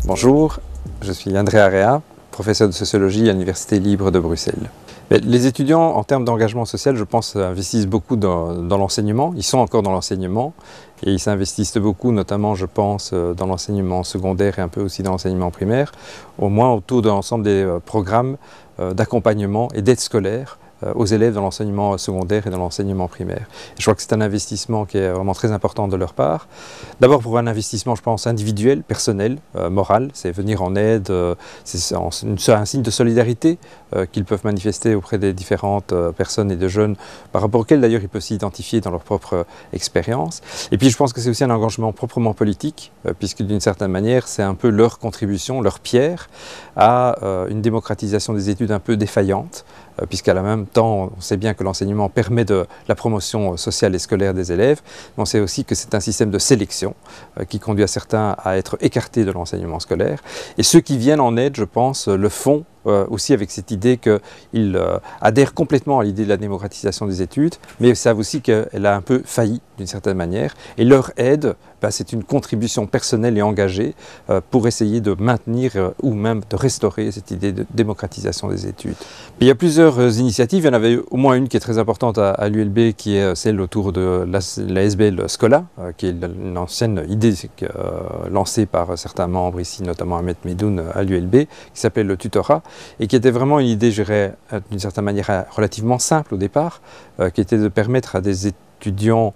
Bonjour, je suis André Area, professeur de sociologie à l'Université libre de Bruxelles. Les étudiants, en termes d'engagement social, je pense, investissent beaucoup dans l'enseignement. Ils sont encore dans l'enseignement et ils s'investissent beaucoup, notamment, je pense, dans l'enseignement secondaire et un peu aussi dans l'enseignement primaire, au moins autour de l'ensemble des programmes d'accompagnement et d'aide scolaire aux élèves dans l'enseignement secondaire et dans l'enseignement primaire. Et je crois que c'est un investissement qui est vraiment très important de leur part. D'abord pour un investissement, je pense, individuel, personnel, moral, c'est venir en aide, c'est un signe de solidarité qu'ils peuvent manifester auprès des différentes personnes et de jeunes par rapport auxquels d'ailleurs ils peuvent s'identifier dans leur propre expérience. Et puis je pense que c'est aussi un engagement proprement politique, puisque d'une certaine manière c'est un peu leur contribution, leur pierre à une démocratisation des études un peu défaillante, puisqu'à la même temps, on sait bien que l'enseignement permet de la promotion sociale et scolaire des élèves, mais on sait aussi que c'est un système de sélection qui conduit à certains à être écartés de l'enseignement scolaire. Et ceux qui viennent en aide, je pense, le font aussi avec cette idée qu'ils adhèrent complètement à l'idée de la démocratisation des études, mais ils savent aussi qu'elle a un peu failli d'une certaine manière. Et leur aide, c'est une contribution personnelle et engagée pour essayer de maintenir ou même de restaurer cette idée de démocratisation des études. Il y a plusieurs initiatives, il y en avait au moins une qui est très importante à l'ULB, qui est celle autour de la SBL Scola, qui est une ancienne idée lancée par certains membres ici, notamment Ahmed Medoun à l'ULB, qui s'appelait le tutorat, et qui était vraiment une idée, je dirais, d'une certaine manière relativement simple au départ, qui était de permettre à des étudiants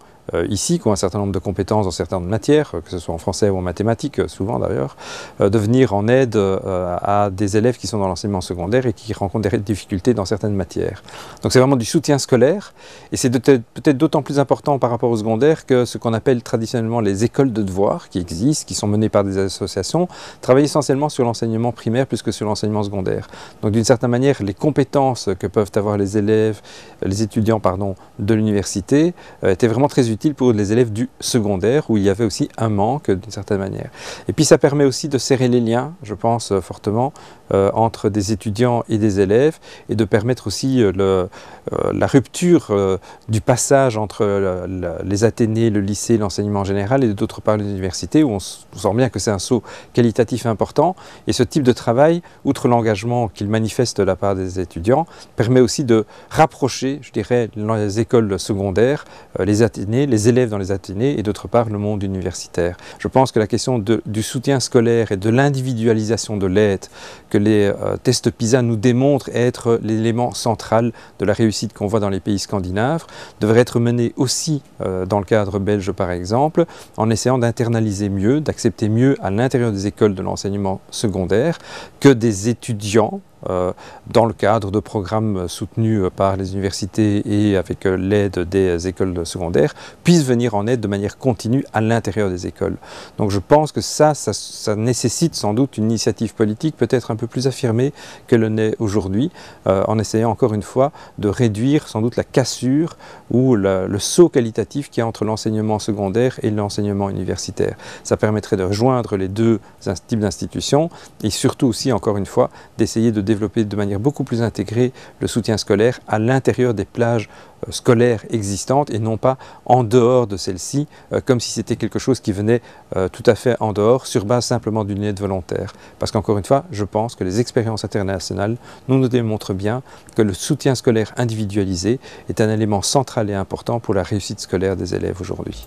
ici, qui ont un certain nombre de compétences dans certaines matières, que ce soit en français ou en mathématiques, souvent d'ailleurs, de venir en aide à des élèves qui sont dans l'enseignement secondaire et qui rencontrent des difficultés dans certaines matières. Donc c'est vraiment du soutien scolaire, et c'est peut-être d'autant plus important par rapport au secondaire que ce qu'on appelle traditionnellement les écoles de devoirs, qui existent, qui sont menées par des associations, travaillent essentiellement sur l'enseignement primaire plus que sur l'enseignement secondaire. Donc d'une certaine manière, les compétences que peuvent avoir les élèves, les étudiants, pardon, de l'université étaient vraiment très utiles pour les élèves du secondaire, où il y avait aussi un manque d'une certaine manière. Et puis ça permet aussi de serrer les liens, je pense fortement, entre des étudiants et des élèves, et de permettre aussi la rupture du passage entre les athénées, le lycée, l'enseignement général, et d'autre part l'université, où on sent bien que c'est un saut qualitatif important. Et ce type de travail, outre l'engagement qu'il manifeste de la part des étudiants, permet aussi de rapprocher, je dirais, les écoles secondaires, les athénées, les élèves dans les athénées, et d'autre part le monde universitaire. Je pense que la question du soutien scolaire et de l'individualisation de l'aide que les tests PISA nous démontrent être l'élément central de la réussite qu'on voit dans les pays scandinaves devrait être menée aussi dans le cadre belge par exemple, en essayant d'internaliser mieux, d'accepter mieux à l'intérieur des écoles de l'enseignement secondaire que des étudiants dans le cadre de programmes soutenus par les universités et avec l'aide des écoles secondaires, puissent venir en aide de manière continue à l'intérieur des écoles. Donc je pense que ça nécessite sans doute une initiative politique peut-être un peu plus affirmée que le n'est aujourd'hui, en essayant encore une fois de réduire sans doute la cassure ou le saut qualitatif qu'il y a entre l'enseignement secondaire et l'enseignement universitaire. Ça permettrait de rejoindre les deux types d'institutions et surtout aussi, encore une fois, d'essayer de développer de manière beaucoup plus intégrée le soutien scolaire à l'intérieur des plages scolaires existantes et non pas en dehors de celles-ci, comme si c'était quelque chose qui venait tout à fait en dehors, sur base simplement d'une aide volontaire. Parce qu'encore une fois, je pense que les expériences internationales nous démontrent bien que le soutien scolaire individualisé est un élément central et important pour la réussite scolaire des élèves aujourd'hui.